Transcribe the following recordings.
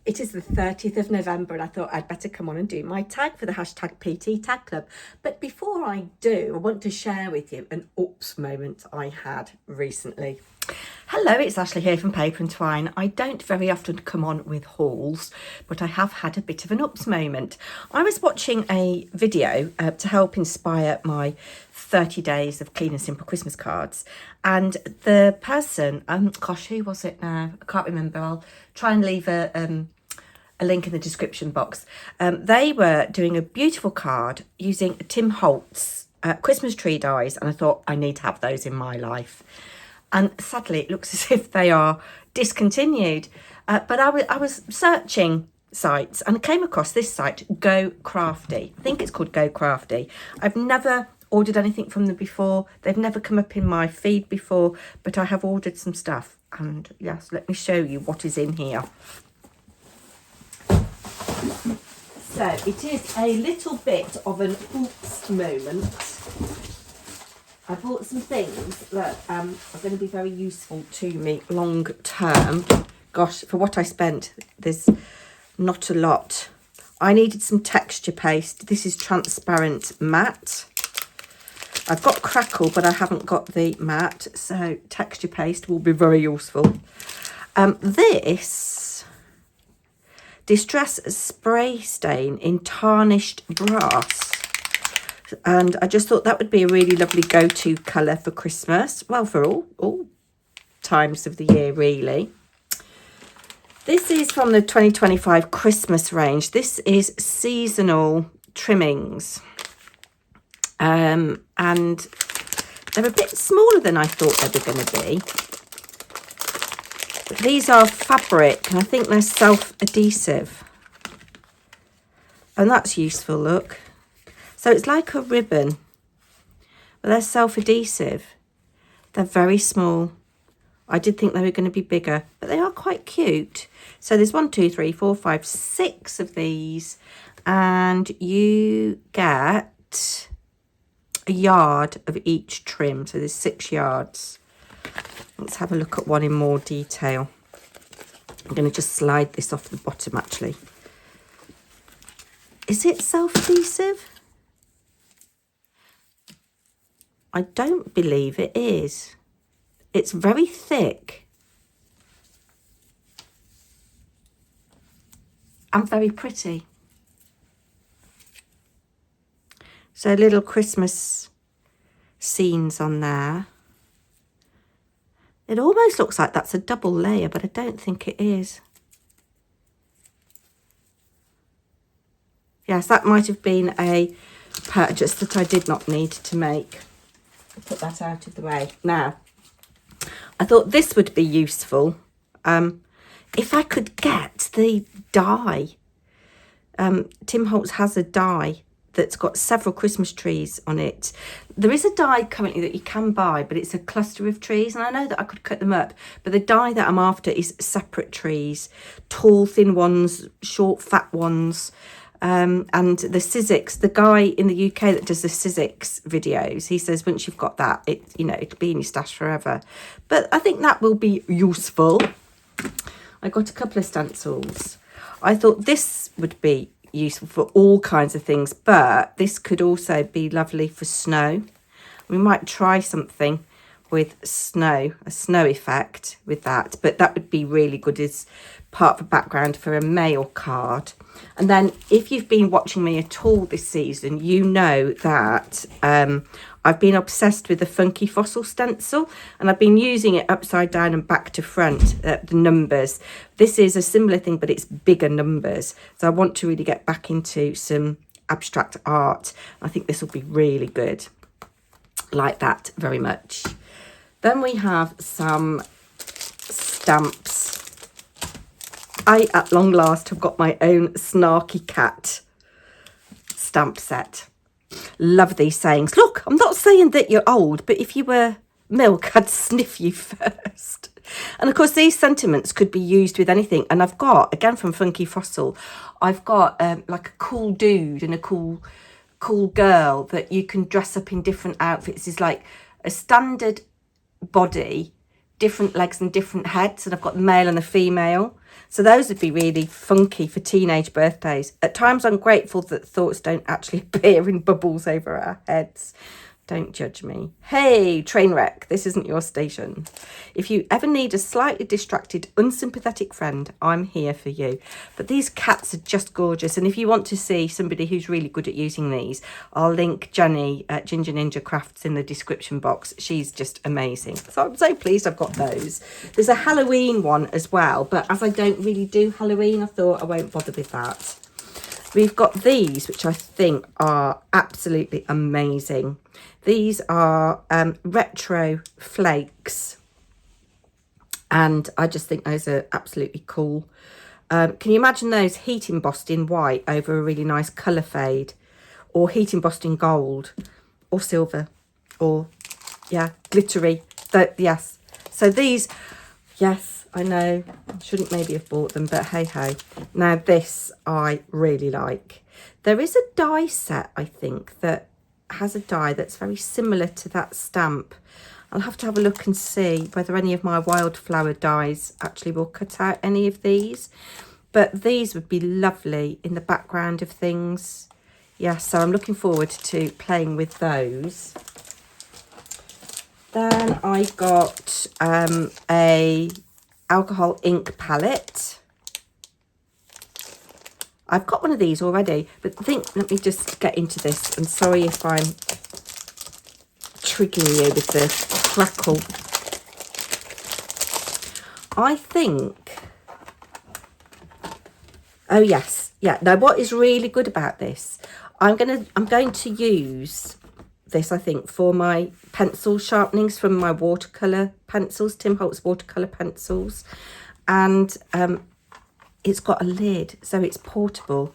It is the 30th of November and I thought I'd better come on and do my tag for the hashtag PT Tag Club. But before I do, I want to share with you an oops moment I had recently. Hello, it's Ashley here from Paper&Twine. I don't very often come on with hauls, but I have had a bit of an oops moment. I was watching a video to help inspire my 30 days of clean and simple Christmas cards, and the person, gosh, who was it now? I can't remember. I'll try and leave a link in the description box. They were doing a beautiful card using Tim Holtz Christmas tree dies, and I thought I need to have those in my life. And sadly, it looks as if they are discontinued. But I was searching sites and I came across this site, Go Crafty. I think it's called Go Crafty. I've never ordered anything from them before. They've never come up in my feed before, but I have ordered some stuff. And yes, let me show you what is in here. So it is a little bit of an oops moment. I bought some things that are going to be very useful to me long term. Gosh, for what I spent, there's not a lot. I needed some texture paste. This is transparent matte. I've got crackle, but I haven't got the matte, so texture paste will be very useful. This Distress Spray Stain in Tarnished Brass. And I just thought that would be a really lovely go-to colour for Christmas. Well, for all times of the year, really. This is from the 2025 Christmas range. This is seasonal trimmings. And they're a bit smaller than I thought they were going to be. But these are fabric, and I think they're self-adhesive. And that's useful, look. So it's like a ribbon, but they're self-adhesive. They're very small. I did think they were going to be bigger, but they are quite cute. So there's 1, 2, 3, 4, 5, 6 of these, and you get a yard of each trim. So there's 6 yards. Let's have a look at one in more detail. I'm going to just slide this off the bottom, actually. Is it self-adhesive? I don't believe it is. It's very thick and very pretty. So little Christmas scenes on there. It almost looks like that's a double layer, but I don't think it is. Yes, that might have been a purchase that I did not need to make. Put that out of the way. Now, I thought this would be useful if I could get the die. Tim Holtz has a die that's got several Christmas trees on it. There is a die currently that you can buy, but it's a cluster of trees, and I know that I could cut them up, but the die that I'm after is separate trees, tall, thin ones, short, fat ones. And the Sizzix, the guy in the UK that does the Sizzix videos, he says once you've got that, it'll be in your stash forever. But I think that will be useful. I got a couple of stencils. I thought this would be useful for all kinds of things, but this could also be lovely for snow. We might try something with snow, a snow effect with that, but that would be really good as part of a background for a mail card. And then if you've been watching me at all this season, you know that I've been obsessed with the Funky Fossil stencil, and I've been using it upside down and back to front, the numbers. This is a similar thing, but it's bigger numbers. So I want to really get back into some abstract art. I think this will be really good. Like that very much. Then we have some stamps. I, at long last, have got my own Snarky Cat stamp set. Love these sayings. Look, I'm not saying that you're old, but if you were milk, I'd sniff you first. And of course, these sentiments could be used with anything. And I've got, again from Funky Fossil, I've got like a cool dude and a cool girl that you can dress up in different outfits. It's like a standard body, different legs and different heads, and I've got the male and the female. So those would be really funky for teenage birthdays. At times I'm grateful that thoughts don't actually appear in bubbles over our heads. Don't judge me. Hey, train wreck, this isn't your station. If you ever need a slightly distracted, unsympathetic friend, I'm here for you. But these cats are just gorgeous. And if you want to see somebody who's really good at using these, I'll link Jenny at Ginger Ninja Crafts in the description box. She's just amazing. So I'm so pleased I've got those. There's a Halloween one as well, but as I don't really do Halloween, I thought I won't bother with that. We've got these, which I think are absolutely amazing. These are retro flakes, and I just think those are absolutely cool. Can you imagine those heat embossed in white over a really nice colour fade, or heat embossed in gold or silver, or yeah, glittery? Yes. So these, yes, I know I shouldn't maybe have bought them, but hey ho. Now this I really like. There is a die set, I think, that has a die that's very similar to that stamp. I'll have to have a look and see whether any of my wildflower dies actually will cut out any of these, but these would be lovely in the background of things. Yeah, so I'm looking forward to playing with those. Then I got a alcohol ink palette. I've got one of these already, but let me just get into this. And sorry if I'm triggering you with the crackle. I think, oh yes, yeah. Now what is really good about this, I'm going to use this, I think, for my pencil sharpenings from my watercolour pencils, Tim Holtz watercolour pencils. And it's got a lid, so it's portable.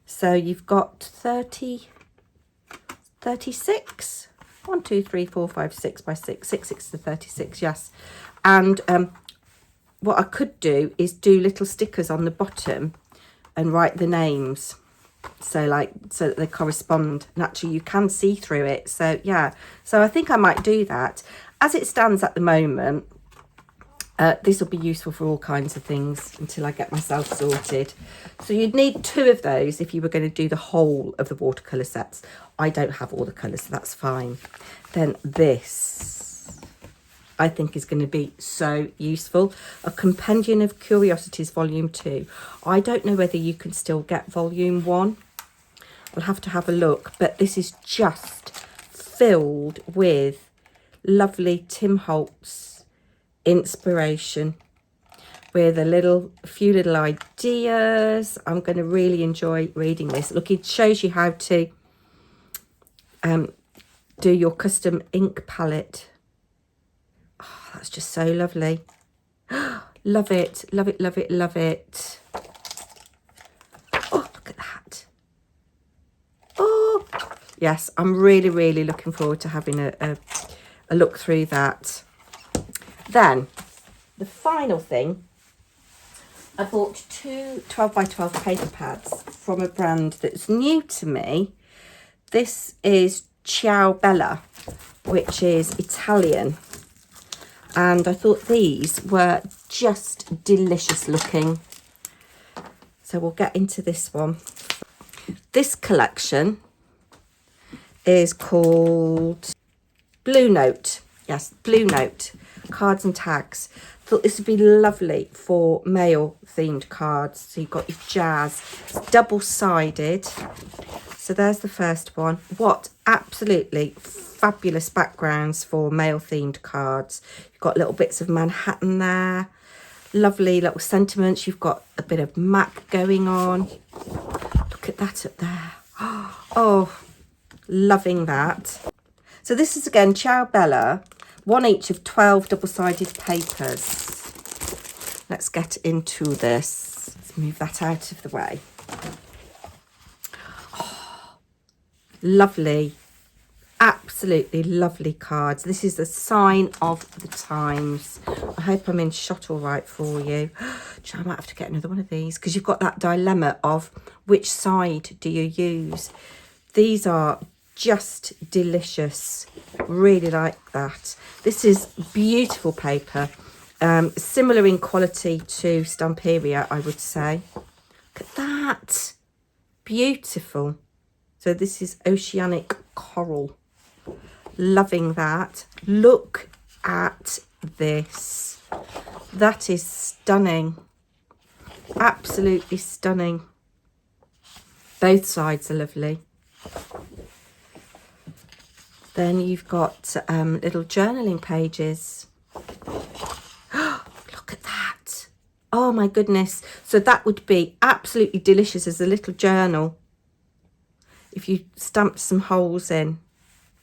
So you've got 36, 1, 2, 3, 4, 5, 6 by 6, 6 to 36, yes. And what I could do is do little stickers on the bottom and write the names. So that they correspond, and actually you can see through it. So yeah, so I think I might do that. As it stands at the moment, this will be useful for all kinds of things until I get myself sorted. So you'd need 2 of those if you were going to do the whole of the watercolour sets. I don't have all the colours, so that's fine. Then this, I think, is going to be so useful. A Compendium of Curiosities Volume 2. I don't know whether you can still get Volume 1. I'll have to have a look. But this is just filled with lovely Tim Holtz inspiration with a few little ideas. I'm going to really enjoy reading this. Look, it shows you how to do your custom ink palette. Oh, that's just so lovely. Love it, love it, love it, love it. Oh, look at that. Oh, yes, I'm really, really looking forward to having a look through that. Then, the final thing, I bought 2 12 by 12 paper pads from a brand that's new to me. This is Ciao Bella, which is Italian. And I thought these were just delicious looking. So we'll get into this one. This collection is called Blue Note. Yes, Blue Note. Cards and tags. Thought this would be lovely for male themed cards. So you've got your jazz. It's double-sided. So there's the first one. What absolutely fabulous backgrounds for male themed cards. You've got little bits of Manhattan there. Lovely little sentiments. You've got a bit of Mac going on. Look at that up there. Oh, loving that. So this is again Ciao Bella. 1 each of 12 double-sided papers. Let's get into this. Let's move that out of the way. Oh, lovely. Absolutely lovely cards. This is a sign of the times. I hope I'm in shot all right for you. I might have to get another one of these because you've got that dilemma of which side do you use. These are just delicious. Really like that. This is beautiful paper. Similar in quality to Stamperia, I would say. Look at that. Beautiful. So this is Oceanic Coral. Loving that. Look at this. That is stunning. Absolutely stunning. Both sides are lovely. Then you've got little journaling pages. Look at that. Oh my goodness. So that would be absolutely delicious as a little journal. If you stamped some holes in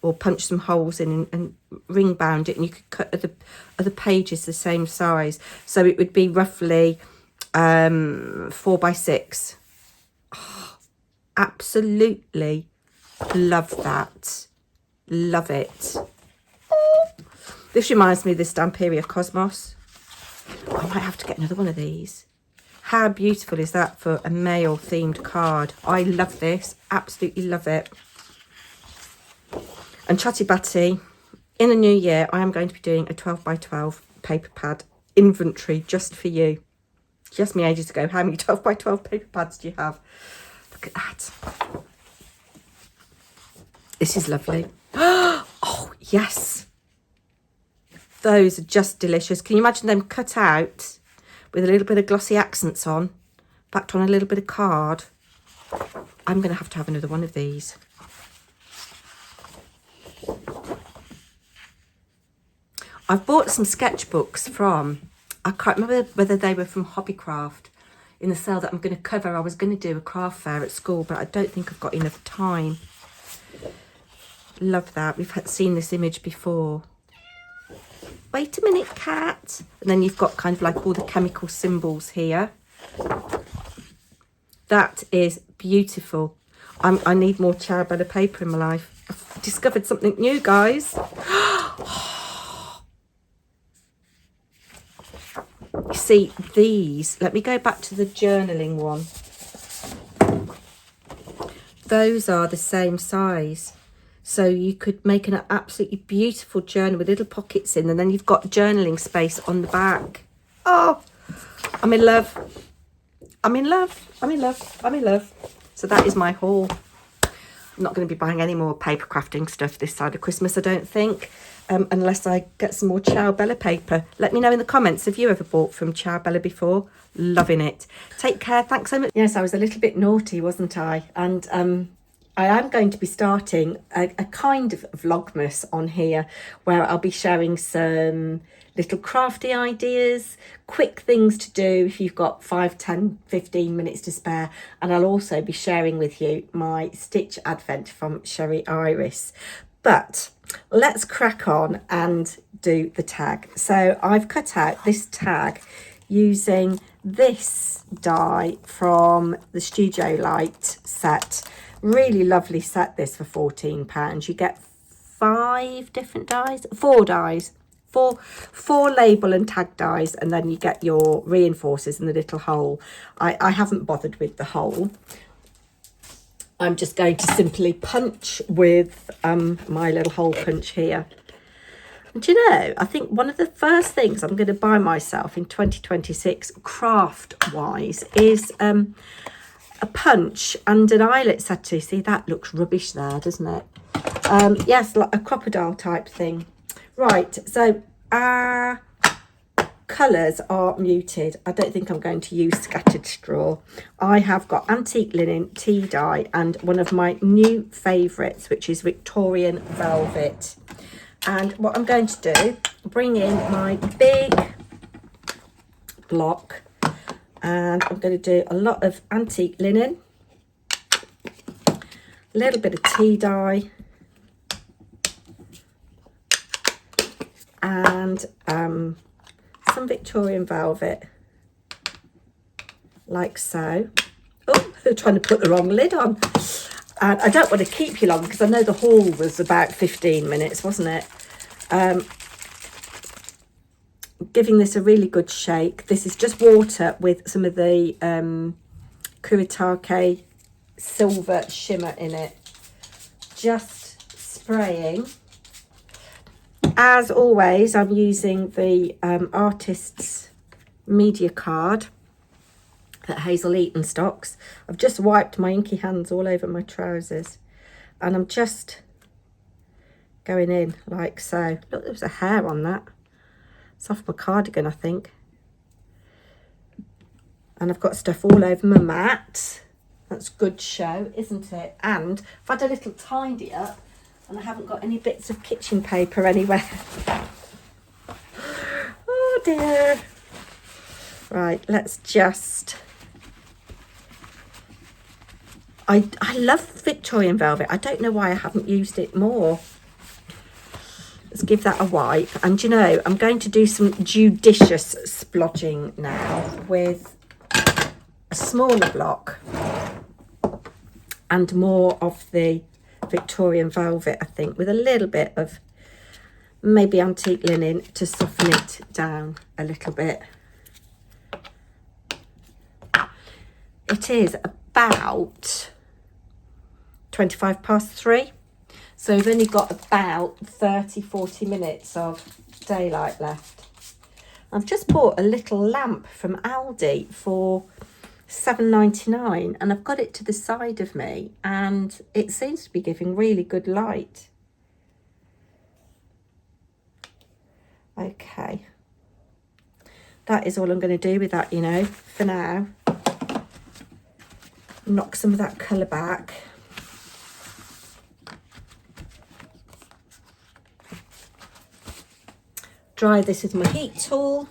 or punched some holes in and ring bound it, and you could cut other pages the same size. So it would be roughly 4 by 6. Oh, absolutely love that. Love it. This reminds me of the Stamperia Cosmos. I might have to get another one of these. How beautiful is that for a male themed card? I love this. Absolutely love it. And Chatty Batty, in the new year, I am going to be doing a 12 by 12 paper pad inventory just for you. She asked me ages ago, how many 12 by 12 paper pads do you have? Look at that. This is lovely. Oh, yes. Those are just delicious. Can you imagine them cut out with a little bit of glossy accents on, backed on a little bit of card? I'm going to have another one of these. I've bought some sketchbooks from, I can't remember whether they were from Hobbycraft, in the sale that I'm going to cover. I was going to do a craft fair at school, but I don't think I've got enough time. Love that. We've seen this image before. Wait a minute, cat. And then you've got kind of like all the chemical symbols here. That is beautiful. I need more Ciao Bella paper in my life. I've discovered something new, guys. You see, these, let me go back to the journaling one. Those are the same size. So you could make an absolutely beautiful journal with little pockets in, and then you've got journaling space on the back. Oh, I'm in love. I'm in love. I'm in love. I'm in love. So that is my haul. I'm not going to be buying any more paper crafting stuff this side of Christmas, I don't think, unless I get some more Ciao Bella paper. Let me know in the comments, have you ever bought from Ciao Bella before? Loving it. Take care. Thanks so much. Yes, I was a little bit naughty, wasn't I? And I am going to be starting a kind of vlogmas on here where I'll be sharing some little crafty ideas, quick things to do if you've got 5, 10, 15 minutes to spare. And I'll also be sharing with you my stitch advent from Sherry Iris. But let's crack on and do the tag. So I've cut out this tag using this die from the Studio Light set. Really lovely set, this, for £14. You get 5 different dies, 4 dies, four label and tag dies, and then you get your reinforcers in the little hole. I haven't bothered with the hole. I'm just going to simply punch with my little hole punch here. And do you know, I think one of the first things I'm going to buy myself in 2026, craft-wise, is a punch and an eyelet settee. See, that looks rubbish there, doesn't it? Yes, like a crocodile type thing. Right, so our colours are muted. I don't think I'm going to use scattered straw. I have got antique linen, tea dye, and one of my new favourites, which is Victorian velvet. And what I'm going to do, bring in my big block, and I'm going to do a lot of antique linen, a little bit of tea dye, and some Victorian velvet, like so. Oh, I'm trying to put the wrong lid on. And I don't want to keep you long because I know the haul was about 15 minutes, wasn't it? Giving this a really good shake. This is just water with some of the Kuretake silver shimmer in it. Just spraying. As always, I'm using the artist's media card that Hazel Eaton stocks. I've just wiped my inky hands all over my trousers, and I'm just going in like so. Look, there was a hair on that. It's off my cardigan, I think. And I've got stuff all over my mat. That's good show, isn't it? And I've had a little tidy up, and I haven't got any bits of kitchen paper anywhere. Oh dear. Right, let's just... I love Victorian velvet. I don't know why I haven't used it more. Let's give that a wipe. And you know, I'm going to do some judicious splodging now with a smaller block and more of the Victorian velvet, I think, with a little bit of maybe antique linen to soften it down a little bit. It is about 3:25, so we've only got about 30-40 minutes of daylight left. I've just bought a little lamp from Aldi for £7.99, and I've got it to the side of me, and it seems to be giving really good light. Okay, that is all I'm going to do with that, you know, for now. Knock some of that colour back. Dry this with my heat tool.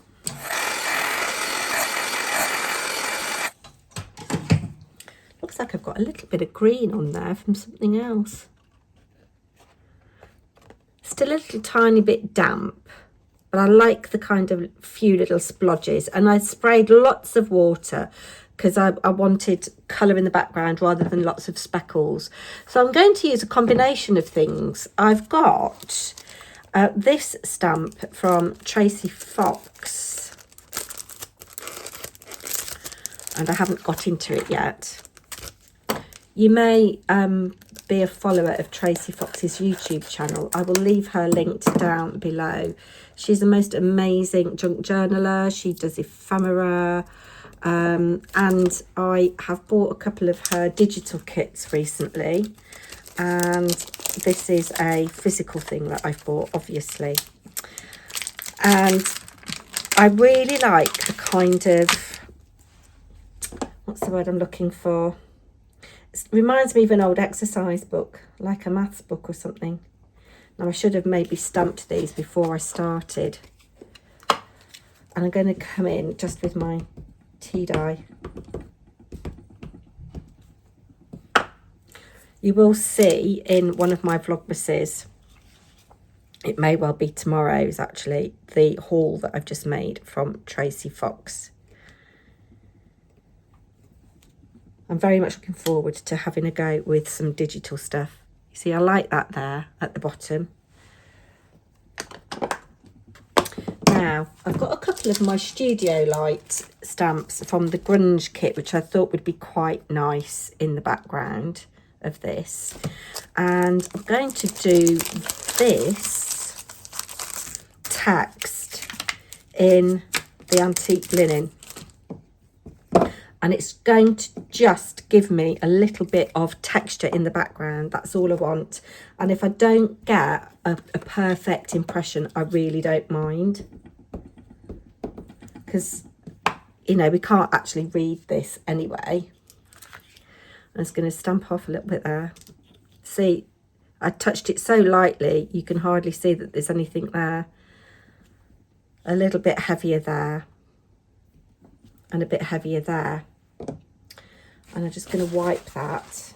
Looks like I've got a little bit of green on there from something else. Still a little tiny bit damp, but I like the kind of few little splodges. And I sprayed lots of water because I wanted colour in the background rather than lots of speckles. So I'm going to use a combination of things. I've got this stamp from Tracy Fox, and I haven't got into it yet. You may be a follower of Tracy Fox's YouTube channel. I will leave her linked down below. She's the most amazing junk journaler. She does ephemera. And I have bought a couple of her digital kits recently, and this is a physical thing that I've bought, obviously. And I really like the kind of, what's the word I'm looking for? It reminds me of an old exercise book, like a maths book or something. Now I should have maybe stamped these before I started. And I'm going to come in just with my tea dye. You will see in one of my vlogmases, it may well be tomorrow's actually, the haul that I've just made from Tracy Fox. I'm very much looking forward to having a go with some digital stuff. You see, I like that there at the bottom. Now, I've got a couple of my Studio Light stamps from the Grunge kit, which I thought would be quite nice in the background of this. And I'm going to do this text in the antique linen. And it's going to just give me a little bit of texture in the background. That's all I want. And if I don't get a perfect impression, I really don't mind. Because, you know, we can't actually read this anyway. I'm just going to stamp off a little bit there. See, I touched it so lightly, you can hardly see that there's anything there. A little bit heavier there. And a bit heavier there. And I'm just going to wipe that.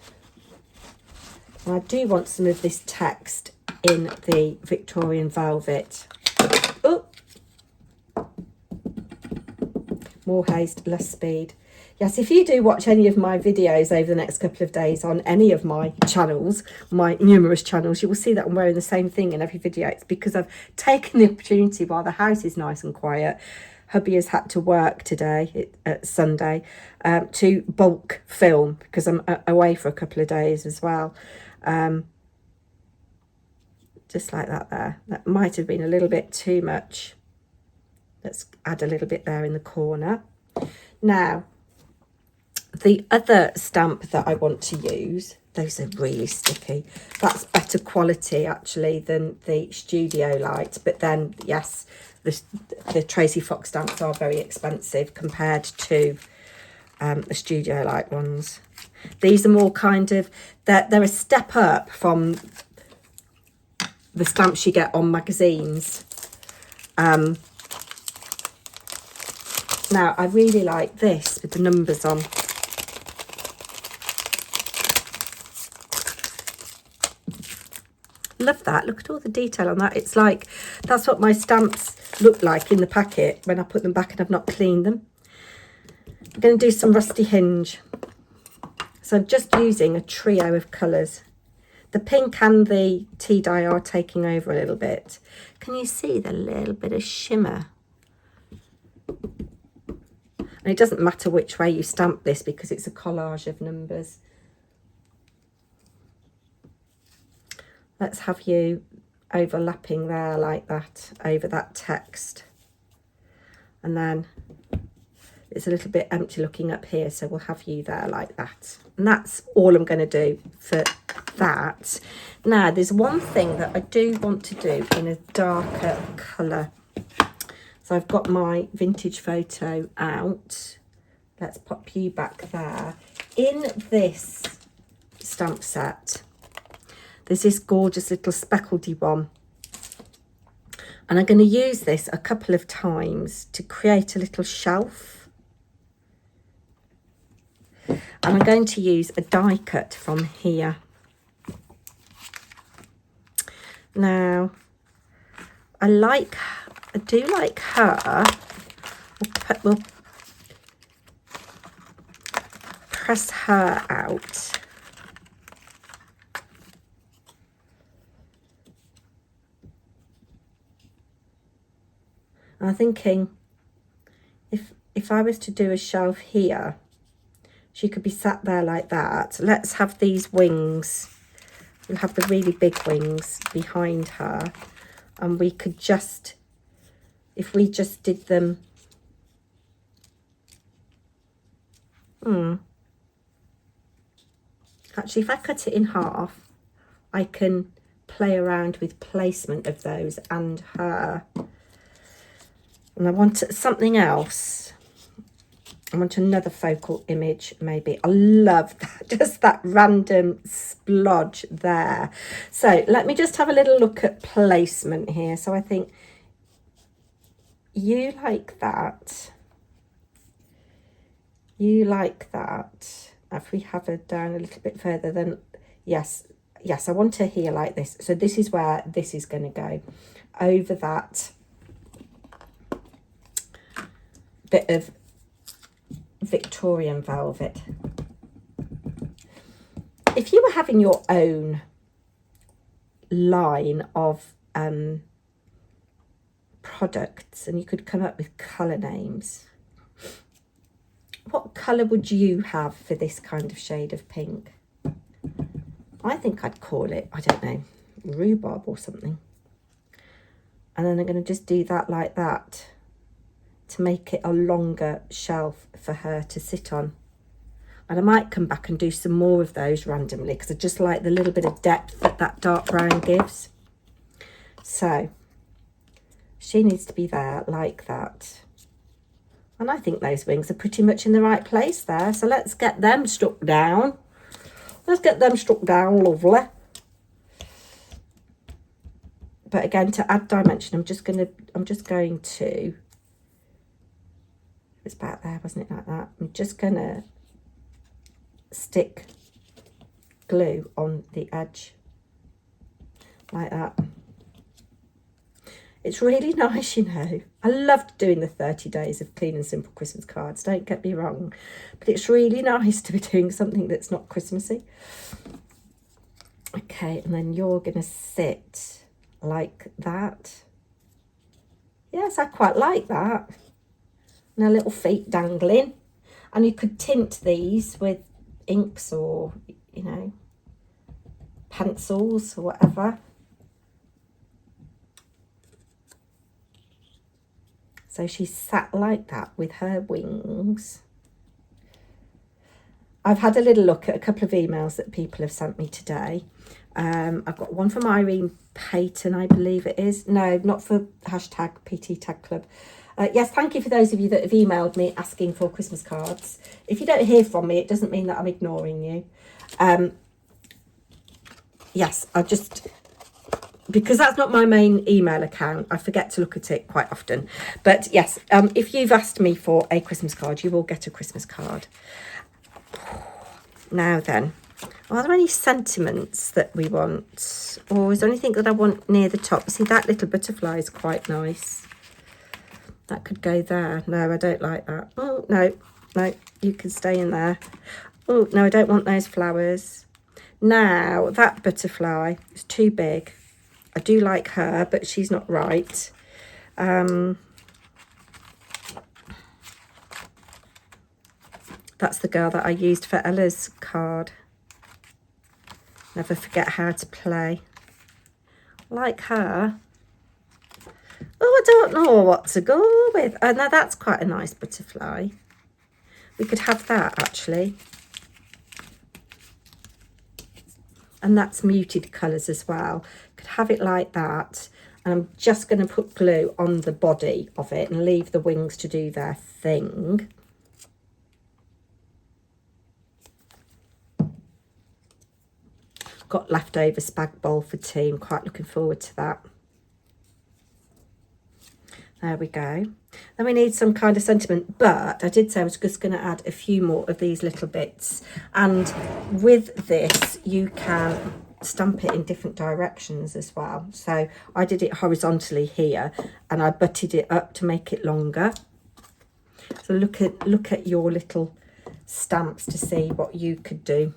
And I do want some of this text in the Victorian velvet. Oh! More haste, less speed. Yes, if you do watch any of my videos over the next couple of days on any of my channels, my numerous channels, you will see that I'm wearing the same thing in every video. It's because I've taken the opportunity while the house is nice and quiet. Hubby has had to work today, Sunday, to bulk film because I'm away for a couple of days as well. just like that there. That might have been a little bit too much. Let's add a little bit there in the corner. Now, the other stamp that I want to use, those are really sticky. That's better quality actually than the Studio Light. But then, yes, the Tracy Fox stamps are very expensive compared to the Studio Light ones. These are more kind of, they're a step up from the stamps you get on magazines. Now, I really like this with the numbers on. Love that. Look at all the detail on that. It's like, that's what my stamps look like in the packet when I put them back and I've not cleaned them. I'm going to do some rusty hinge. So I'm just using a trio of colours. The pink and the tea dye are taking over a little bit. Can you see the little bit of shimmer? And it doesn't matter which way you stamp this because it's a collage of numbers. Let's have you overlapping there like that over that text. And then it's a little bit empty looking up here, so we'll have you there like that. And that's all I'm going to do for that. Now, there's one thing that I do want to do in a darker colour. So I've got my vintage photo out. Let's pop you back there. In this stamp set, there's this gorgeous little speckledy one. And I'm going to use this a couple of times to create a little shelf. And I'm going to use a die cut from here. Now, I do like her. We'll press her out. I'm thinking if I was to do a shelf here, she could be sat there like that. Let's have these wings. We'll have the really big wings behind her. And we could just, if we just did them, actually, if I cut it in half, I can play around with placement of those and her. And I want something else. I want another focal image, maybe. I love that, just that random splodge there. So let me just have a little look at placement here. So I think you like that. You like that. If we have her down a little bit further, then yes, I want her here like this. So this is where this is going to go, over that bit of Victorian velvet. If you were having your own line of products and you could come up with colour names, what colour would you have for this kind of shade of pink? I think I'd call it, I don't know, rhubarb or something. And then I'm going to just do that like that to make it a longer shelf for her to sit on. And I might come back and do some more of those randomly because I just like the little bit of depth that that dark brown gives. So she needs to be there like that. And I think those wings are pretty much in the right place there. So let's get them stuck down. Let's get them stuck down, lovely. But again, to add dimension, I'm just going to, it's back there, wasn't it, like that? I'm just going to stick glue on the edge like that. It's really nice, you know. I loved doing the 30 days of clean and simple Christmas cards, don't get me wrong, but it's really nice to be doing something that's not Christmassy. Okay, and then you're going to sit like that. Yes, I quite like that. And her little feet dangling. And you could tint these with inks or, you know, pencils or whatever. So she's sat like that with her wings. I've had a little look at a couple of emails that people have sent me today. I've got one from Irene Payton, I believe it is. No, not for hashtag PT Tag Club. Yes, thank you for those of you that have emailed me asking for Christmas cards. If you don't hear from me, it doesn't mean that I'm ignoring you. Yes, because that's not my main email account, I forget to look at it quite often. But yes, if you've asked me for a Christmas card, you will get a Christmas card. Now then, are there any sentiments that we want? Or is there anything that I want near the top? See, that little butterfly is quite nice. That could go there. No, I don't like that. Oh, no, you can stay in there. Oh, no, I don't want those flowers. Now, that butterfly is too big. I do like her, but she's not right. That's the girl that I used for Ella's card. Never forget how to play. Like her. Oh, I don't know what to go with. Oh, now that's quite a nice butterfly. We could have that, actually. And that's muted colours as well. Could have it like that. And I'm just going to put glue on the body of it and leave the wings to do their thing. Got leftover spag bowl for tea. I'm quite looking forward to that. There we go. Then we need some kind of sentiment, but I did say I was just going to add a few more of these little bits. And with this, you can stamp it in different directions as well. So I did it horizontally here and I butted it up to make it longer. So look at your little stamps to see what you could do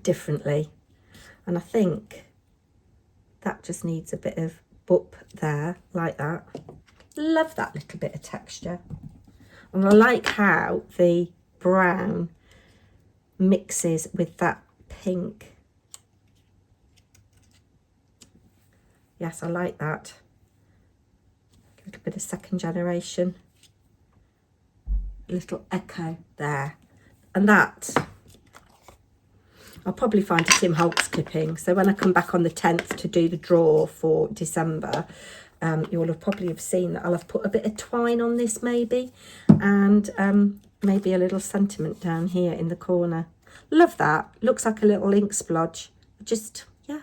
differently. And I think that just needs a bit of boop there, like that. Love that little bit of texture. And I like how the brown mixes with that pink. Yes, I like that. A little bit of second generation. A little echo there. And that, I'll probably find a Tim Holtz clipping. So when I come back on the 10th to do the draw for December, you'll have probably seen that I'll have put a bit of twine on this maybe. And maybe a little sentiment down here in the corner. Love that. Looks like a little ink splodge. Just, yeah.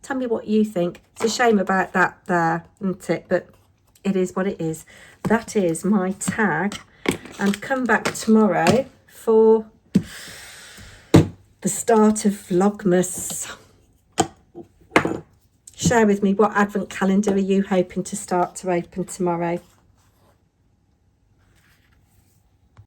Tell me what you think. It's a shame about that there, isn't it? But it is what it is. That is my tag. And come back tomorrow for the start of Vlogmas. Share with me, what advent calendar are you hoping to start to open tomorrow?